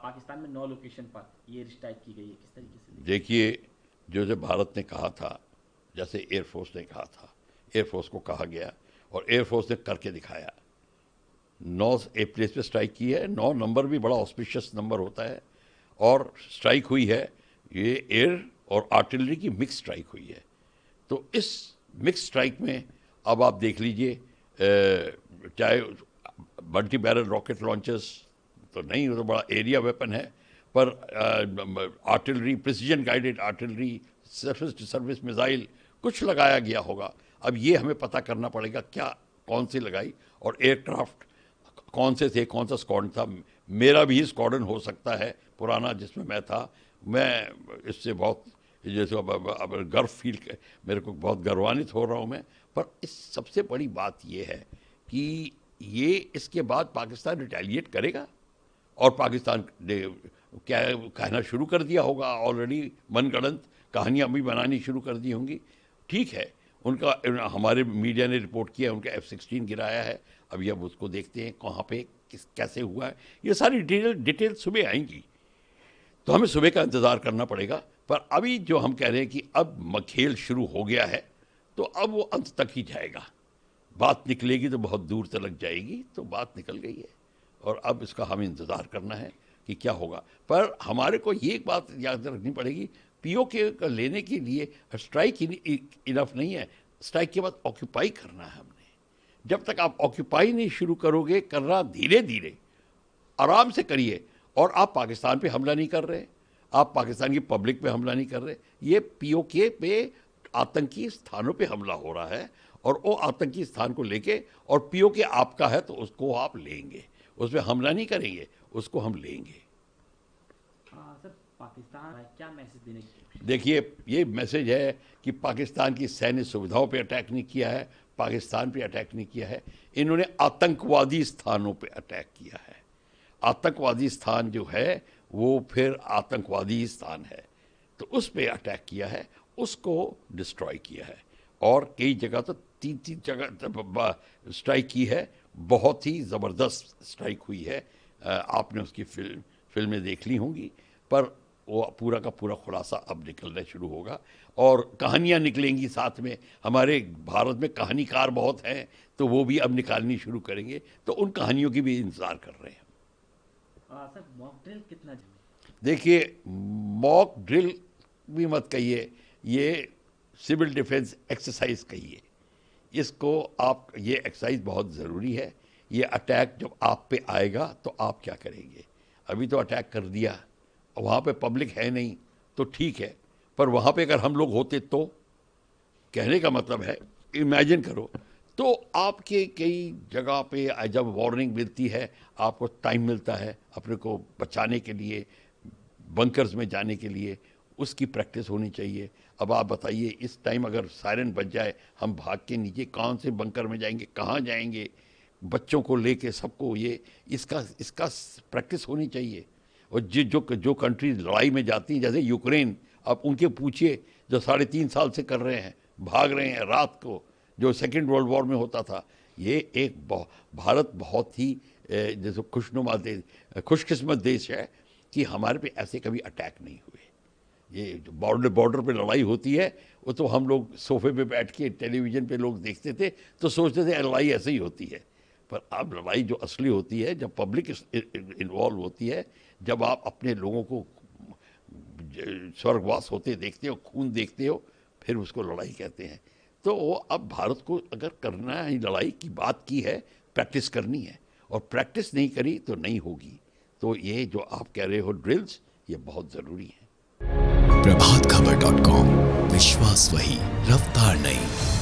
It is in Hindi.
पाकिस्तान में 9 लोकेशन पर ये एयर स्ट्राइक की गई है, किस तरीके से? देखिए, जो भारत ने कहा था, जैसे एयरफोर्स ने कहा था, एयरफोर्स को कहा गया और एयरफोर्स ने करके दिखाया। 9 प्लेस पे स्ट्राइक की है। 9 नंबर भी बड़ा ऑस्पिशियस नंबर होता है और स्ट्राइक हुई है, ये एयर और आर्टिलरी की मिक्स स्ट्राइक हुई है। तो इस मिक्स स्ट्राइक में अब आप देख लीजिए, चाहे मल्टी बैरल रॉकेट लॉन्चर्स तो नहीं, वो तो बड़ा एरिया वेपन है, पर artillery, precision guided artillery, surface to service missile कुछ लगाया गया होगा। अब ये हमें पता करना पड़ेगा क्या, कौन सी लगाई और एयरक्राफ्ट कौन से थे, कौन सा स्क्वाड्रन था। मेरा भी स्क्वाड्रन हो सकता है पुराना जिसमें मैं था। मैं इससे बहुत जैसे अब गर्व फील, मेरे को बहुत गर्वान्वित हो रहा हूँ मैं। पर इस सबसे बड़ी बात ये है कि ये इसके बाद पाकिस्तान रिटेलिएट करेगा और पाकिस्तान ने क्या कहना शुरू कर दिया होगा, ऑलरेडी मनगढ़ंत कहानियाँ भी बनानी शुरू कर दी होंगी। ठीक है, उनका हमारे मीडिया ने रिपोर्ट किया है, उनका F-16 गिराया है। अभी अब उसको देखते हैं कहाँ पे कैसे हुआ है, ये सारी डिटेल सुबह आएंगी, तो हमें सुबह का इंतज़ार करना पड़ेगा। पर अभी जो हम कह रहे हैं कि अब खेल शुरू हो गया है, तो अब वो अंत तक ही जाएगा। बात निकलेगी तो बहुत दूर तक जाएगी, तो बात निकल गई है और अब इसका हमें इंतज़ार करना है कि क्या होगा। पर हमारे को ये एक बात याद रखनी पड़ेगी, POK का लेने के लिए स्ट्राइक इनफ नहीं है, स्ट्राइक के बाद ऑक्यूपाई करना है हमने। जब तक आप ऑक्यूपाई नहीं शुरू करोगे करना, धीरे धीरे आराम से करिए। और आप पाकिस्तान पे हमला नहीं कर रहे, आप पाकिस्तान की पब्लिक पे हमला नहीं कर रहे, ये POK पे आतंकी स्थानों पे हमला हो रहा है। और वो आतंकी स्थान को लेके, और POK आपका है तो उसको आप लेंगे, उस पर हमला नहीं करेंगे, उसको हम लेंगे। सर, पाकिस्तान क्या मैसेज देने की कोशिश? देखिए, ये मैसेज है कि पाकिस्तान की सैन्य सुविधाओं पे अटैक नहीं किया है, पाकिस्तान पे अटैक नहीं किया है, इन्होंने आतंकवादी स्थानों पे अटैक किया है। आतंकवादी स्थान जो है वो फिर आतंकवादी स्थान है, तो उस पे अटैक किया है, उसको डिस्ट्रॉय किया है। और कई जगह तो 3 जगह स्ट्राइक की है, बहुत ही ज़बरदस्त स्ट्राइक हुई है। आपने उसकी फिल्में देख ली होंगी, पर वो पूरा का पूरा खुलासा अब निकलना शुरू होगा और कहानियाँ निकलेंगी साथ में। हमारे भारत में कहानीकार बहुत हैं, तो वो भी अब निकालनी शुरू करेंगे, तो उन कहानियों की भी इंतज़ार कर रहे हैं। सर, मॉक ड्रिल कितना? देखिए, मॉक ड्रिल भी मत कहिए, ये सिविल डिफेंस एक्सरसाइज कहिए इसको आप। ये एक्सरसाइज बहुत ज़रूरी है। ये अटैक जब आप पे आएगा तो आप क्या करेंगे? अभी तो अटैक कर दिया, वहाँ पे पब्लिक है नहीं तो ठीक है, पर वहाँ पे अगर हम लोग होते तो, कहने का मतलब है, इमेजिन करो तो आपके कई जगह पे जब वार्निंग मिलती है, आपको टाइम मिलता है अपने को बचाने के लिए, बंकर्स में जाने के लिए, उसकी प्रैक्टिस होनी चाहिए। अब आप बताइए, इस टाइम अगर सायरन बज जाए, हम भाग के नीचे कौन से बंकर में जाएंगे, कहाँ जाएंगे, बच्चों को लेके सबको, ये इसका प्रैक्टिस होनी चाहिए। और जो कंट्री लड़ाई में जाती हैं, जैसे यूक्रेन, आप उनके पूछिए जो 3.5 साल से कर रहे हैं, भाग रहे हैं रात को, जो सेकेंड वर्ल्ड वॉर में होता था। ये एक भारत बहुत ही जैसे खुशनुमा देश, खुशकिस्मत देश है कि हमारे पे ऐसे कभी अटैक नहीं हुए। ये जो बॉर्डर पे लड़ाई होती है, वो तो हम लोग सोफे पे बैठ के टेलीविज़न पे लोग देखते थे तो सोचते थे लड़ाई ऐसे ही होती है। पर अब लड़ाई जो असली होती है, जब पब्लिक इन्वॉल्व होती है, जब आप अपने लोगों को स्वर्गवास होते देखते हो, खून देखते हो, फिर उसको लड़ाई कहते हैं। तो अब भारत को अगर करना है, लड़ाई की बात की है, प्रैक्टिस करनी है, और प्रैक्टिस नहीं करी तो नहीं होगी। तो ये जो आप कह रहे हो ड्रिल्स, ये बहुत ज़रूरी है। प्रभातखबर.com, विश्वास वही, रफ्तार नहीं।